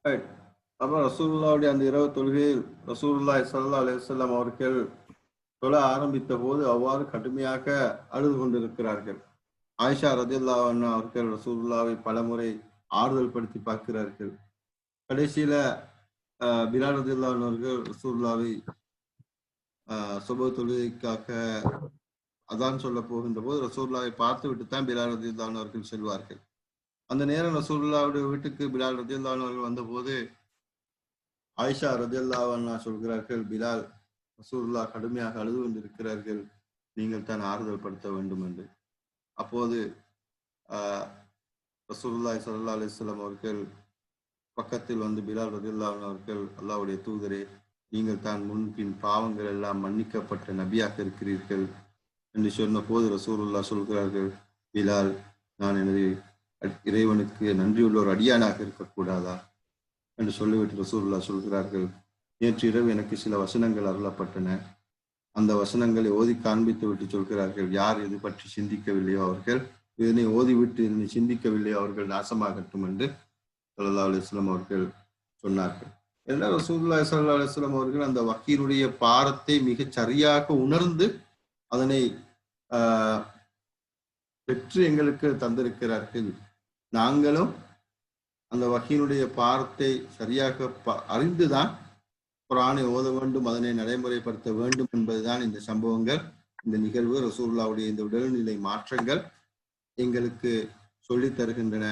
Right. அப்ப ரசூலுல்லாவுடைய அந்த இரவு தொழுகையில் ரசூலுல்லாஹி ஸல்லல்லாஹு அலைஹி வஸல்லம் அவர்கள் தொழ ஆரம்பித்த போது அவ்வாறு கடுமையாக அழுது கொண்டிருக்கிறார்கள். ஆயிஷா ரலியல்லாஹு அன்ஹா அவர்கள் ரசூலுல்லாவை பலமுறை ஆறுதல் படுத்தி பார்க்கிறார்கள். கடைசியில பிலால் ரலியல்லாஹு அன்ஹு அவர்கள் ரசூலுல்லாவை சுபஹ் தொழுகைக்காக அதான் சொல்ல போகின்ற போது ரசூலுல்லாவை பார்த்து விட்டு தான் பிலால் ரலியல்லாஹு அன்ஹு அவர்கள் செல்வார்கள். அந்த நேரம் ரசூலுல்லாவுடைய வீட்டுக்கு பிலால் ரலியல்லாஹு அன்ஹு அவர்கள் வந்தபோது ஆயிஷா ரலியல்லாஹு அன்ஹா சொல்கிறார்கள், பிலால் ரசூலுல்லாஹ் கடுமையாக அழுது கொண்டிருக்கிறார்கள், நீங்கள் தான் ஆறுதல் படுத்த வேண்டும் என்று. அப்போது ரசூலுல்லாஹி ஸல்லல்லாஹு அலைஹி வஸல்லம் அவர்கள் பக்கத்தில் வந்து பிலால் ரலியல்லாஹு அன்ஹு அவர்கள், அல்லாஹ்வுடைய தூதரே, நீங்கள் தான் முன்பின் பாவங்கள் எல்லாம் மன்னிக்கப்பட்ட நபியாக இருக்கிறீர்கள் என்று சொன்ன போது ரசூலுல்லாஹ் சொல்கிறார்கள், பிலால், நான் எனது இறைவனுக்கு நன்றியுள்ள ஒரு அடியானாக இருக்கக்கூடாதா என்று சொல்லிவிட்டு ரசூலுல்லாஹ் சொல்கிறார்கள், நேற்று இரவு எனக்கு சில வசனங்கள் அருளப்பட்டன, அந்த வசனங்களை ஓதி காண்பித்து விட்டு சொல்கிறார்கள், யார் இது பற்றி சிந்திக்கவில்லையோ அவர்கள், இதனை ஓதிவிட்டு இதனை சிந்திக்கவில்லையோ அவர்கள் நாசமாகட்டும் என்று ஸல்லல்லாஹு அலைஹி வஸல்லம் அவர்கள் சொன்னார்கள். ஏன்னா ரசூலுல்லாஹி ஸல்லல்லாஹு அலைஹி வஸல்லம் அவர்கள் அந்த வஹீனுடைய பாரத்தை மிகச் சரியாக உணர்ந்து அதனை பெற்று எங்களுக்கு தந்திருக்கிறார்கள். நாங்களும் அந்த வஹீனுடைய பாரத்தை சரியாக அறிந்துதான் குர்ஆனை ஓத வேண்டும், அதனை நடைமுறைப்படுத்த வேண்டும் என்பதுதான் இந்த சம்பவங்கள், இந்த நிகழ்வு, ரசூலுல்லாஹ்வுடைய இந்த உடல்நிலை மாற்றங்கள் எங்களுக்கு சொல்லித் தருகின்றன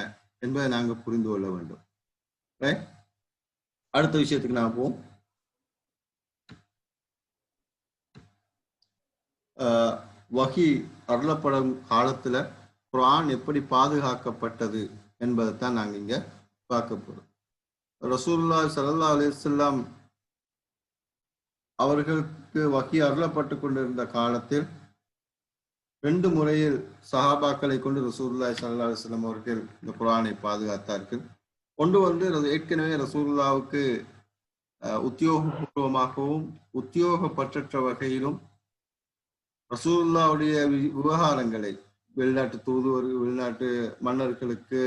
என்பதை நாங்கள் புரிந்து கொள்ள வேண்டும். அடுத்த விஷயத்துக்கு நான் போவோம். வஹி அருளப்படும் காலத்துல குர்ஆன் எப்படி பாதுகாக்கப்பட்டது என்பதைத்தான் நாங்கள் இங்க பார்க்க போறோம். ரசூலுல்லாஹி ஸல்லல்லாஹு அலைஹி வஸல்லம் அவர்களுக்கு வஹி அருளப்பட்டு கொண்டிருந்த காலத்தில் 2 முறையில் சஹாபாக்களை கொண்டு ரசூலுல்லாஹி ஸல்லல்லாஹு அலைஹி வஸல்லம் அவர்கள் இந்த குர்ஆனை பாதுகாத்தார்கள். ஒன்று வந்து ஏற்கனவே ரசூலுல்லாவுக்கு உத்தியோகபூர்வமாகவும் உத்தியோகப்பற்ற வகையிலும் ரசூலுல்லாவுடைய விவகாரங்களை வெளிநாட்டு தூதுவர்கள், வெளிநாட்டு மன்னர்களுக்கு,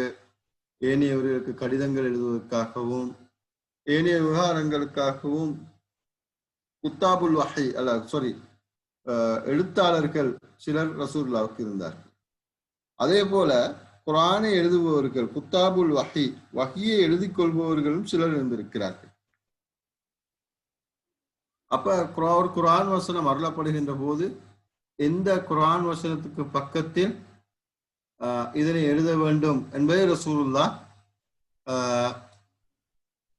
ஏனையவர்களுக்கு கடிதங்கள் எழுதுவதற்காகவும் ஏனைய விவகாரங்களுக்காகவும் குத்தாபுல் வஹி எழுத்தாளர்கள் சிலர் ரசூலுல்லாவுக்கு இருந்தார்கள். அதே போல குர்ஆனை எழுதுபவர்கள், குத்தாபுல் வஹியை எழுதி கொள்பவர்களும் சிலர் இருந்திருக்கிறார்கள். அப்ப ஒரு குர்ஆன் வசனம் அருளப்படுகின்ற போது எந்த குர்ஆன் வசனத்துக்கு பக்கத்தில் இதனை எழுத வேண்டும் என்பதை ரசூலுல்லாஹ்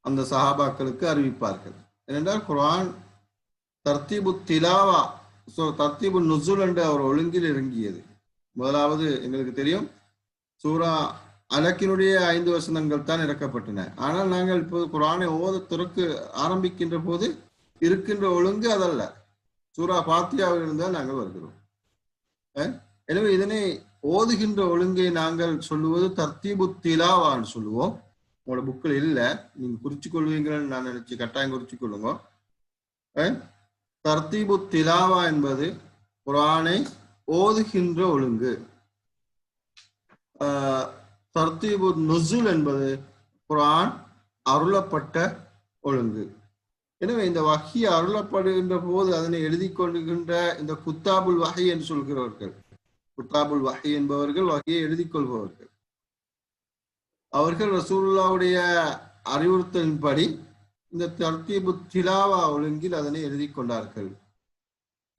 அந்த சஹாபாக்களுக்கு அறிவிப்பார்கள். ஏனென்றால் குர்ஆன் தர்த்தீபு திலாவா, தர்த்தீபு நுஸுல் என்ற ஒரு ஒழுங்கில் இறங்கியது. முதலாவது எங்களுக்கு தெரியும், சூரா அலக்கினுடைய 5 வசனங்கள் தான் இறக்கப்பட்டன. ஆனால் நாங்கள் இப்போது குர்ஆனை ஓத துறக்க ஆரம்பிக்கின்ற போது இருக்கின்ற ஒழுங்கு அதல்ல, சூரா ஃபாத்தியாவில் இருந்தால் நாங்கள் வருகிறோம். எனவே இதனை ஓதுகின்ற ஒழுங்கை நாங்கள் சொல்லுவது தர்த்தீபு திலாவான்னு சொல்லுவோம். உங்களோட புக்கில் இல்லை, நீங்க குறிச்சு கொள்வீங்கன்னு நான் நினைச்சு கட்டாயம் குறிச்சு கொள்ளுங்க. தர்த்தீபு திலாவா என்பது குர்ஆனை ஓதுகின்ற ஒழுங்கு. தர்த்தீபு நுஸுல் என்பது குர்ஆன் அருளப்பட்ட ஒழுங்கு. எனவே இந்த வஹி அருளப்படுகின்ற போது அதனை எழுதி கொள்கின்ற இந்த குத்தாபுல் வஹி என்று சொல்கிறவர்கள், குத்தாபுல் வஹி என்பவர்கள் வஹியை எழுதி கொள்பவர்கள், அவர்கள் ரசூலுல்லாஹ்வுடைய அறிவுறுத்தலின்படி இந்த தர்த்தீபு திலாவா ஒழுங்கில் அதனை எழுதி கொண்டார்கள்.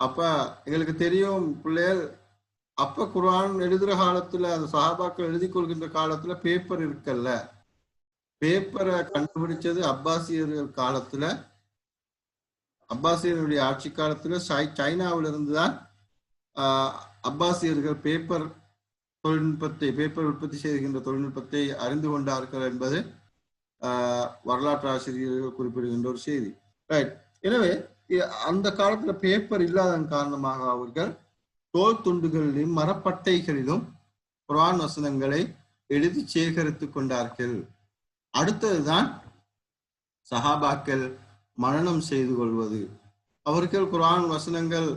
அப்ப எங்களுக்கு தெரியும் பிள்ளைகள், அப்ப குர்ஆன் எழுதுற காலத்துல, அந்த சஹாபாக்கள் எழுதி கொள்கின்ற காலத்துல பேப்பர் இருக்கல்ல. பேப்பரை கண்டுபிடிச்சது அப்பாசியர்கள் காலத்துல, அப்பாசியர்களுடைய ஆட்சி காலத்துல சைனாவில இருந்துதான் அப்பாசியர்கள் பேப்பர் உற்பத்தி செய்கின்ற தொழில்நுட்பத்தை அறிந்து கொண்டார்கள் என்பது வரலாற்று ஆசிரியர்கள் குறிப்பிடுகின்ற ஒரு செய்தி. ரைட். எனவே அந்த காலத்துல பேப்பர் இல்லாதன் காரணமாக அவர்கள் தோல் துண்டுகளிலும் மரப்பட்டைகளிலும் குர்ஆன் வசனங்களை எழுதி சேகரித்துக் கொண்டார்கள். அடுத்ததுதான் சஹாபாக்கள் மனனம் செய்து கொள்வது. அவர்கள் குர்ஆன் வசனங்கள்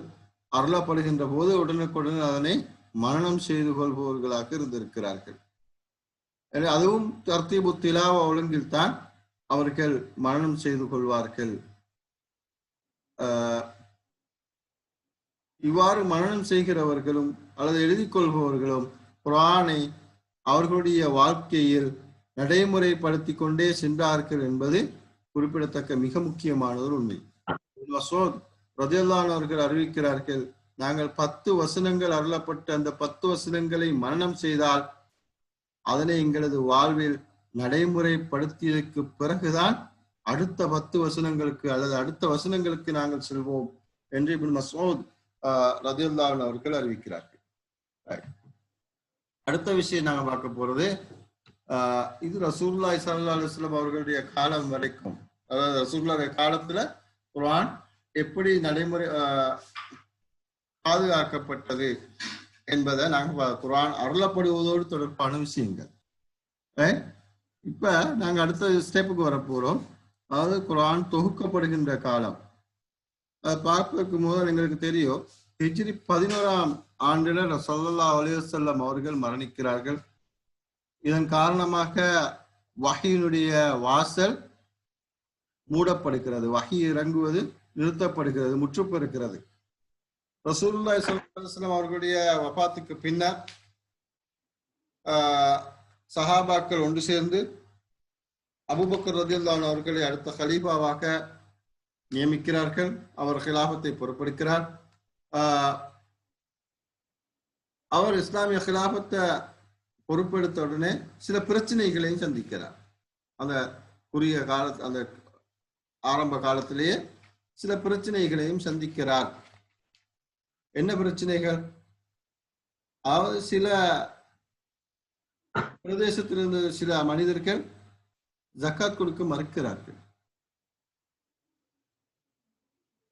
அருளப்படுகின்ற போது உடனுக்குடன் அதனை மனனம் செய்து கொள்பவர்களாக இருந்திருக்கிறார்கள். அதுவும் தர்த்தீபு திலாவா ஒழுங்கில் தான் அவர்கள் மரணம் செய்து கொள்வார்கள். இவ்வாறு மரணம் செய்கிறவர்களும் அல்லது எழுதி கொள்பவர்களும் குர்ஆனை அவர்களுடைய வாழ்க்கையில் நடைமுறைப்படுத்தி கொண்டே சென்றார்கள் என்பது குறிப்பிடத்தக்க மிக முக்கியமான ஒரு உண்மை. மசூத் ரலியல்லாஹு அன்ஹு அவர்கள் அறிவிக்கிறார்கள், நாங்கள் 10 வசனங்கள் அருளப்பட்ட அந்த 10 வசனங்களை மரணம் செய்தால் அதனை எங்களது வாழ்வில் நடைமுறைப்படுத்தியதற்கு பிறகுதான் அடுத்த 10 வசனங்களுக்கு அல்லது அடுத்த வசனங்களுக்கு நாங்கள் செல்வோம் என்று இப்னு மஸ்ஊத் ரலியல்லாஹு அன்ஹு அவர்கள் அறிவிக்கிறார்கள். அடுத்த விஷயம் நாங்கள் பார்க்க போறது, இது ரசூலுல்லாஹி ஸல்லல்லாஹு அலைஹி வஸல்லம் அவர்களுடைய காலம் வரைக்கும், அதாவது ரசூலுல்லாஹி காலத்துல குர்ஆன் எப்படி நடைமுறை பாதுகாக்கப்பட்டது என்பதை நாங்கள் குர்ஆன் அருளப்படுவதோடு தொடர்பான விஷயங்கள். இப்ப நாங்க அடுத்த ஸ்டெப்புக்கு வர போறோம். அதாவது குர்ஆன் தொகுக்கப்படுகின்ற காலம். அதை பார்ப்பதற்கு முதல் எங்களுக்கு தெரியும், ஹிஜ்ரி 11ஆம் ஆண்டுல ஸல்லல்லாஹு அலைஹி வஸல்லம் அவர்கள் மரணிக்கிறார்கள். இதன் காரணமாக வஹீனுடைய வாசல் மூடப்படுகிறது, வஹீ இறங்குவது நிறுத்தப்படுகிறது, முற்றுப்பெறுகிறது. ரசூலுல்லாஹி ஸல்லல்லாஹு அலைஹி வஸல்லம் அவர்களுடைய வஃபாத்துக்கு பின்னர் சஹாபாக்கள் ஒன்று சேர்ந்து அபூபக்கர் ரலியல்லாஹு அன்ஹு அவர்களை அடுத்த கலீஃபாவாக நியமிக்கிறார்கள். அவர் ஹிலாஃபத்தை பொறுப்பெடுக்கிறார். அவர் இஸ்லாமிய ஹிலாஃபத்தை பொறுப்பெடுத்த உடனே சில பிரச்சனைகளையும் சந்திக்கிறார். அந்த குறுகிய கால அந்த ஆரம்ப காலத்திலேயே சில பிரச்சனைகளையும் சந்திக்கிறார். என்ன பிரச்சனைகள்? அதாவது சில பிரதேசத்திலிருந்து சில மனிதர்கள் ஜக்காத் கொடுக்க மறுக்கிறார்கள்.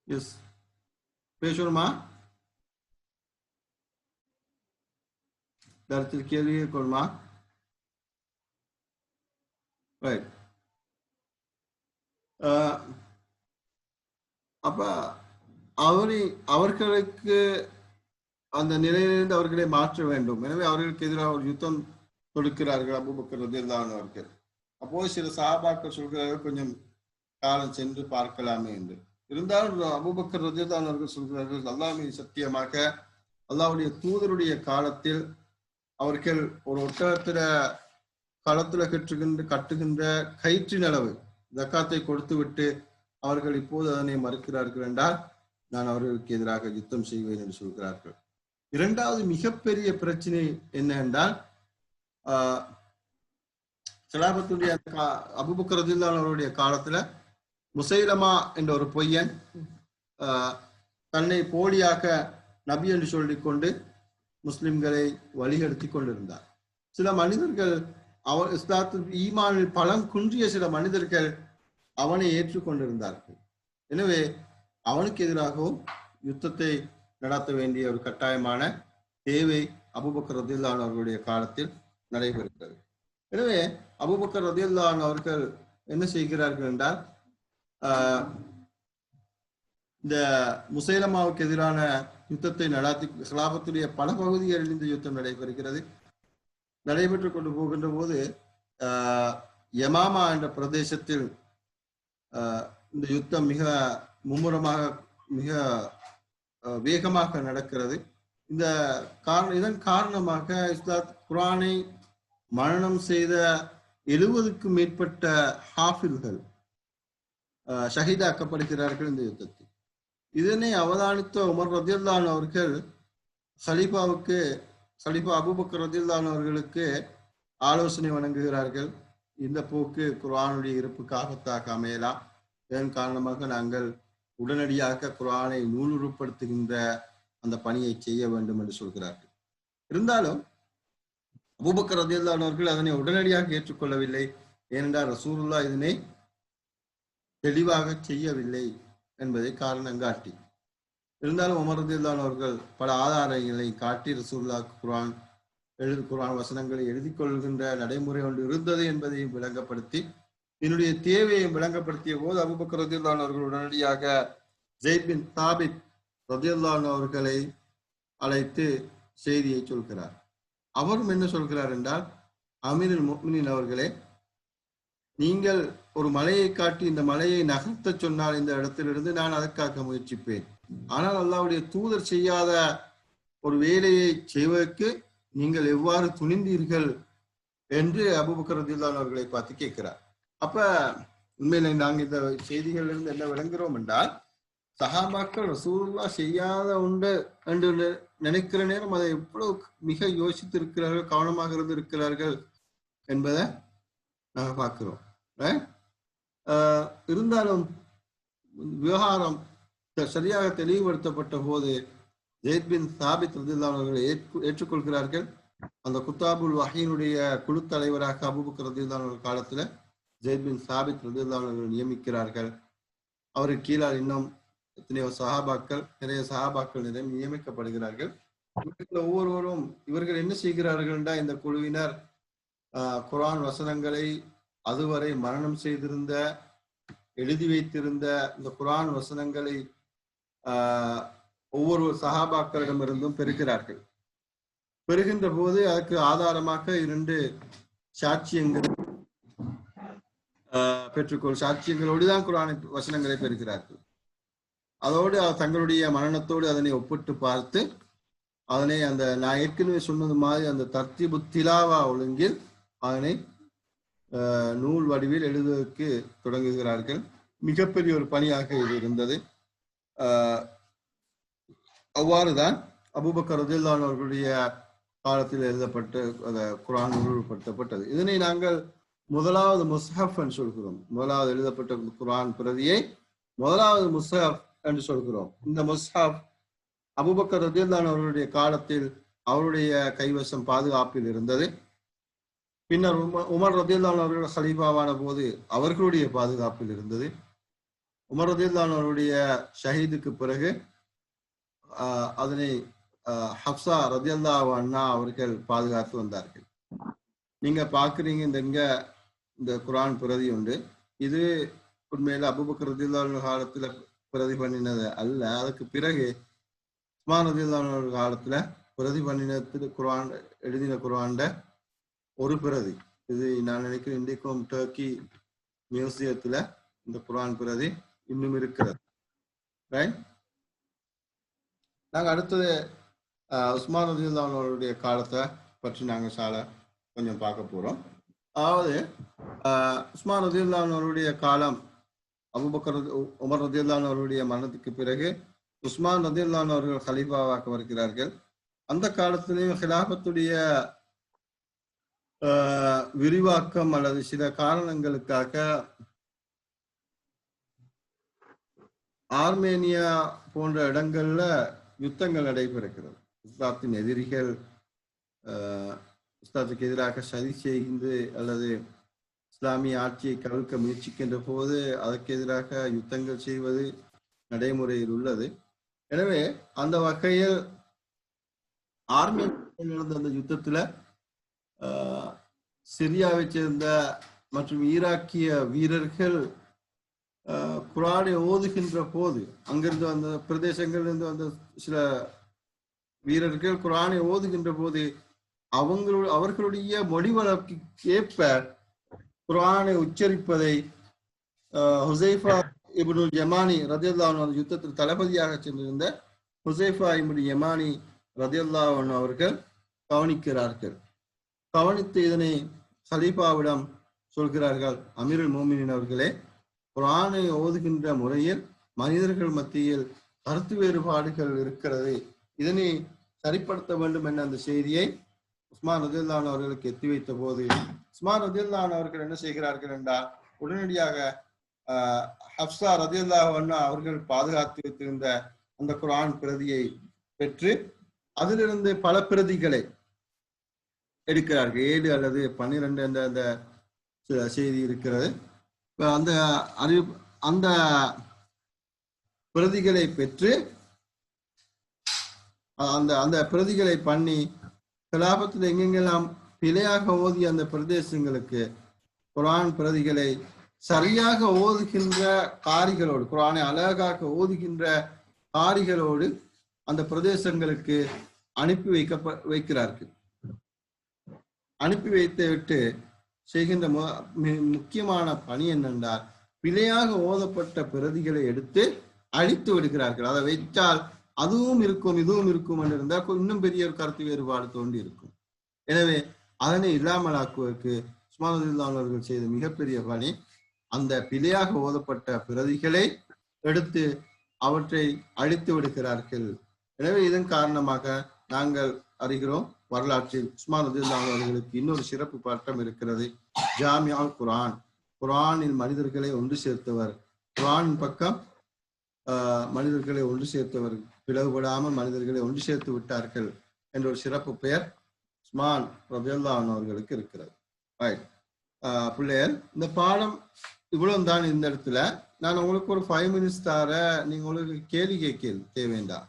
எஸ், பேசணுமா? கருத்தில் கேள்வி கொள்மா? ரைட். அப்ப அவர்களுக்கு அந்த நிலையிலிருந்து அவர்களை மாற்ற வேண்டும். எனவே அவர்களுக்கு எதிராக ஒரு யுத்தம் தொடுக்கிறார்கள் அபூபக்கர் ரலியல்லாஹு அன்ஹு அவர்கள். அப்போது சில சஹாபாக்கள் சொல்கிறார்கள், கொஞ்சம் காலம் சென்று பார்க்கலாமே என்று. இருந்தாலும் அபூபக்கர் ரலியல்லாஹு அன்ஹு அவர்கள் சொல்கிறார்கள், அல்லாஹ் மீது சத்தியமாக அல்லாஹ்வுடைய தூதருடைய காலத்தில் அவர்கள் ஒரு ஒட்டகத்தில களத்துல கட்டுகின்ற கயிற்றின் அளவு ஜக்காத்தை கொடுத்து விட்டு அவர்கள் இப்போது அதனை மறுக்கிறார்கள் என்றால் நான் அவர்களுக்கு எதிராக யுத்தம் செய்வேன் என்று சொல்கிறார்கள். இரண்டாவது மிகப்பெரிய பிரச்சனை என்ன என்றால், ஸலாபத்துடைய அபூபக்கர் ரலியல்லாஹு அன்ஹு அவருடைய காலத்துல முசைலமா என்ற ஒரு பொய்யன் தன்னை போலியாக நபி என்று சொல்லிக்கொண்டு முஸ்லிம்களை வழிகெடுத்தி கொண்டிருந்தார். சில மனிதர்கள் அவர் இஸ்லாத்தில் ஈமானில் பலம் குன்றிய சில மனிதர்கள் அவனை ஏற்றுக்கொண்டிருந்தார்கள். எனவே அவனுக்கு எதிராகவும் யுத்தத்தை நடத்த வேண்டிய ஒரு கட்டாயமான தேவை அபூபக்கர் ரலியல்லாஹு அன்ஹு அவர்களுடைய காலத்தில் நடைபெறுகிறது. எனவே அபூபக்கர் ரலியல்லாஹு அன்ஹு அவர்கள் என்ன செய்கிறார்கள் என்றால், இந்த முசைலமாவுக்கு எதிரான யுத்தத்தை நடாத்தி ஹிலாஃபத்துடைய பல பகுதிகளில் இந்த யுத்தம் நடைபெறுகிறது. நடைபெற்றுக் கொண்டு போகின்ற போது யமாமா என்ற பிரதேசத்தில் இந்த யுத்தம் மிக மும்முரமாக மிக வேகமாக நடக்கிறது. இதன் காரணமாக இஸ்லாத் குர்ஆனை மரணம் செய்த 70க்கும் மேற்பட்ட ஹாஃபில்கள் ஷஹீதாக்கப்படுகிறார்கள் இந்த யுத்தத்தில். இதனை அவதானித்த உமர் ரலியல்லாஹு அன்ஹு அவர்கள் கலீஃபா அபூபக்கர் ரலியல்லாஹு அன்ஹு அவர்களுக்கு ஆலோசனை வழங்குகிறார்கள். இந்த போக்கு குர்ஆனுடைய இருப்புக்கு ஆபத்தாக அமையலாம். இதன் காரணமாக நாங்கள் உடனடியாக குர்ஆனை நூலுறுப்படுத்துகின்ற அந்த பணியை செய்ய வேண்டும் என்று சொல்கிறார்கள். இருந்தாலும் அபூபக்கர் ரலியல்லாஹு அன்ஹு அவர்கள் அதனை உடனடியாக ஏற்றுக்கொள்ளவில்லை. ஏனென்றால் ரசூலுல்லாஹ் இதனை தெளிவாக செய்யவில்லை என்பதை காரணம் காட்டி. இருந்தாலும் உமர் ரலியல்லாஹு அன்ஹு அவர்கள் பல ஆதாரங்களை காட்டி ரசூலுல்லாஹ் குர்ஆன் வசனங்களை எழுதி கொள்கின்ற நடைமுறை ஒன்று இருந்தது என்பதையும் விளங்கப்படுத்தி, என்னுடைய தேவையை விளங்கப்படுத்திய போது அபூபக்கர் ரலியல்லாஹு அன்ஹு அவர்கள் உடனடியாக ஸைத் பின் சாபித் ரலியல்லாஹு அன்ஹு அவர்களை அழைத்து செய்தியை சொல்கிறார். அவரும் என்ன சொல்கிறார் என்றால், அமீருல் முஃமினீன் அவர்களே, நீங்கள் ஒரு மலையை காட்டி இந்த மலையை நகர்த்த சொன்னால் இந்த இடத்திலிருந்து நான் அதற்காக முயற்சிப்பேன். ஆனால் அல்லாஹ்வுடைய தூதர் செய்யாத ஒரு வேலையை செய்வதற்கு நீங்கள் எவ்வாறு துணிந்தீர்கள் என்று அபூபக்கர் ரலியல்லாஹு அன்ஹு அவர்களை பார்த்து கேட்கிறார். அப்ப உண்மையில நாங்கள் இந்த செய்திகளிலிருந்து என்ன விளங்குகிறோம் என்றால், சஹாபாக்கள் ரசூலுல்லாஹ் செய்யாத உண்டு என்று நினைக்கிற நேரம் அதை எவ்வளவு மிக யோசித்து இருக்கிறார்கள், கவனமாக இருந்து இருக்கிறார்கள் என்பதை நாங்கள் பார்க்கிறோம். இருந்தாலும் விவகாரம் சரியாக தெளிவுபடுத்தப்பட்ட போது ஜெயித் பின் சாபித் ரலியல்லாஹு அன்ஹு அவர்களை ஏற்றுக்கொள்கிறார்கள். அந்த குத்தாபுல் வஹீனுடைய குழு தலைவராக அபூபக்கர் ரலியல்லாஹு அன்ஹு காலத்துல ஜெயித் பின் சாபித் ரலியல்லாஹு அன்ஹு நியமிக்கிறார்கள். அவருக்கு கீழால் இன்னும் எத்தனையோ சஹாபாக்கள், நிறைய சஹாபாக்கள் நியமிக்கப்படுகிறார்கள். ஒவ்வொருவரும் இவர்கள் என்ன செய்கிறார்கள், இந்த குழுவினர் குர்ஆன் வசனங்களை அதுவரை மரணம் செய்திருந்த, எழுதி வைத்திருந்த இந்த குர்ஆன் வசனங்களை ஒவ்வொரு சஹாபாக்களிடமிருந்தும் பெறுகிறார்கள். பெறுகின்ற போது அதற்கு ஆதாரமாக 2 சாட்சியங்கள் சாட்சியங்களோடு தான் குர்ஆன் வசனங்களை பெறுகிறார்கள். அதோடு தங்களுடைய மரணத்தோடு அதனை ஒப்பிட்டு பார்த்து அதனை அந்த நான் ஏற்கனவே சொன்னது மாதிரி அந்த தர்த்தீபு திலாவா ஒழுங்கில் அதனை நூல் வடிவில் எழுதுவதற்கு தொடங்குகிறார்கள். மிகப்பெரிய ஒரு பணியாக இது இருந்தது. அவ்வாறுதான் அபூபக்கர் ரலியல்லாஹு அன்ஹு அவர்களுடைய காலத்தில் எழுதப்பட்டு அந்த குர்ஆன் நூல்படுத்தப்பட்டது. இதனை நாங்கள் முதலாவது முஸ்ஹப் என்று சொல்கிறோம். முதலாவது எழுதப்பட்ட குர்ஆன் பிரதியை முதலாவது முஸ்ஹப் என்று சொல்கிறோம். இந்த முஸ்ஹப் அபூபக்கர் ரலியல்லாஹு அன்ஹு அவர்களுடைய காலத்தில் அவருடைய கைவசம் பாதுகாப்பில் இருந்தது. பின்னர் உமர் ரலியல்லாஹு அன்ஹு அவர்கள் ஹலீஃபாவான போது அவர்களுடைய பாதுகாப்பில் இருந்தது. உமர் ரலியல்லாஹு அன்ஹு அவருடைய ஷஹீதுக்கு பிறகு அதனை ஹப்ஸா ரலியல்லாஹு அன்ஹா அவர்கள் பாதுகாத்து வந்தார்கள். நீங்க பாக்குறீங்க இந்த குர்ஆன் பிரதி உண்டு. இது உண்மையில அபூபக்கர் ரலியல்லாஹு அன்ஹு காலத்துல பிரதி பண்ணினது அல்ல. அதுக்கு பிறகு உஸ்மான் ரலியல்லாஹு அன்ஹு காலத்துல பிரதி பண்ணினது குர்ஆன் எழுதின குர்ஆன்ல ஒரு பிரதி. இது நான் நினைக்கிறேன் இன்றைக்கும் டர்க்கி மியூசியத்துல இந்த குர்ஆன் பிரதி இன்னும் இருக்கிறது. நாங்க அடுத்தது உஸ்மான் ரலியல்லாஹு அன்ஹு அவருடைய காலத்தை பற்றி நாங்க கொஞ்சம் பார்க்க போறோம். அதாவது உஸ்மான் ரலியல்லாஹு அன்ஹு அவருடைய காலம், அபூபக்கர் உமர் ரலியல்லாஹு அன்ஹு அவருடைய மரணத்துக்கு பிறகு உஸ்மான் ரலியல்லாஹு அன்ஹு அவர்கள் ஹலீஃபாவாக வருகிறார்கள். அந்த காலத்திலேயும் ஹிலாஃபத்துடைய விரிவாக்கம் அல்லது சில காரணங்களுக்காக ஆர்மேனியா போன்ற இடங்கள்ல யுத்தங்கள் நடைபெறுகிறது. இஸ்லாத்தின் எதிரிகள் இஸ்லாத்துக்கு எதிராக சதி செய்து அல்லது இஸ்லாமிய ஆட்சியை கவிழ்க்க முயற்சிக்கின்ற போது அதற்கு எதிராக யுத்தங்கள் செய்வது நடைமுறையில் உள்ளது. எனவே அந்த வகையில் ஆர்மேனியா நடந்த அந்த யுத்தத்துல சிரியாவை சேர்ந்த மற்றும் ஈராக்கிய வீரர்கள் குர்ஆனை ஓதுகின்ற போது, அங்கிருந்து அந்த பிரதேசங்களிலிருந்து வந்த சில வீரர்கள் குர்ஆனை ஓதுகின்ற போது அவர்களுடைய மொழி வழக்குக்கு ஏற்ப குர்ஆனை உச்சரிப்பதை ஹுசைஃபா இப்னுல் யமானி ரலியல்லாஹு அன்ஹு யுத்தத்தில் தளபதியாக சென்றிருந்த ஹுசைஃபா இப்னு யமானி ரலியல்லாஹு அன்ஹு அவர்கள் கவனிக்கிறார்கள். கவனித்து இதனை ஹலீஃபாவிடம் சொல்கிறார்கள், அமீருல் மோமினின் அவர்களே, குர்ஆனை ஓதுகின்ற முறையில் மனிதர்கள் மத்தியில் கருத்து வேறுபாடுகள் இருக்கிறது, இதனை சரிப்படுத்த வேண்டும் என்ற அந்த செய்தியை உஸ்மான் ரலியல்லாஹு அன்ஹு அவர்களுக்கு எத்தி வைத்த போது உஸ்மான் ரலியல்லாஹு அன்ஹு அவர்கள் என்ன செய்கிறார்கள் என்றால், உடனடியாக ஹப்ஸா ரலியல்லாஹு அன்ஹா அவர்கள் பாதுகாத்து வைத்திருந்த அந்த குர்ஆன் பிரதியை பெற்று அதிலிருந்து பல பிரதிகளை எடுக்கிறார்கள். 7 அல்லது 12 என்ற அந்த செய்தி இருக்கிறது. அந்த பிரதிகளை பெற்று அந்த பிரதிகளை பண்ணி கிலாபத்தில் எங்கெங்கெல்லாம் பிழையாக ஓதிய அந்த பிரதேசங்களுக்கு குர்ஆன் பிரதிகளை சரியாக ஓதுகின்ற காரிகளோடு, குர்ஆனை அழகாக ஓதுகின்ற காரிகளோடு அந்த பிரதேசங்களுக்கு அனுப்பி வைக்கிறார்கள். அனுப்பி வைத்து விட்டு செய்கின்ற முக்கியமான பணி என்னென்றால் பிழையாக ஓதப்பட்ட பிரதிகளை எடுத்து அழித்து விடுகிறார்கள். அதை வைத்தால் அதுவும் இருக்கும் இதுவும் இருக்கும் என்று இருந்தால் இன்னும் பெரிய ஒரு கருத்து வேறுபாடு தோண்டி இருக்கும். எனவே அதனை இல்லாமலாக்குவதற்கு உஸ்மான் ரலியல்லாஹு அன்ஹு அவர்கள் செய்த மிகப்பெரிய பணி அந்த பிழையாக ஓதப்பட்ட பிரதிகளை எடுத்து அவற்றை அழித்து விடுகிறார்கள். எனவே இதன் காரணமாக நாங்கள் அறிகிறோம், வரலாற்றில் உஸ்மான் ரலியல்லாஹு அன்ஹு அவர்களுக்கு இன்னொரு சிறப்பு பட்டம் இருக்கிறது, ஜாமியால் குர்ஆன். குர்ஆனில் மனிதர்களை ஒன்று சேர்த்தவர், குர்ஆன் பக்கம் மனிதர்களை ஒன்று சேர்த்தவர், பிளவுபடாமல் மனிதர்களை ஒன்று சேர்த்து விட்டார்கள் என்ற ஒரு சிறப்பு பெயர் உஸ்மான் ரலியல்லாஹு அன்ஹு அவர்களுக்கு இருக்கிறது. பிள்ளையர், இந்த பாடம் இவ்வளவு தான். இந்த இடத்துல நான் உங்களுக்கு ஒரு 5 minutes தார, நீங்க உங்களுக்கு கேள்வி கேட்க தேவைண்டா.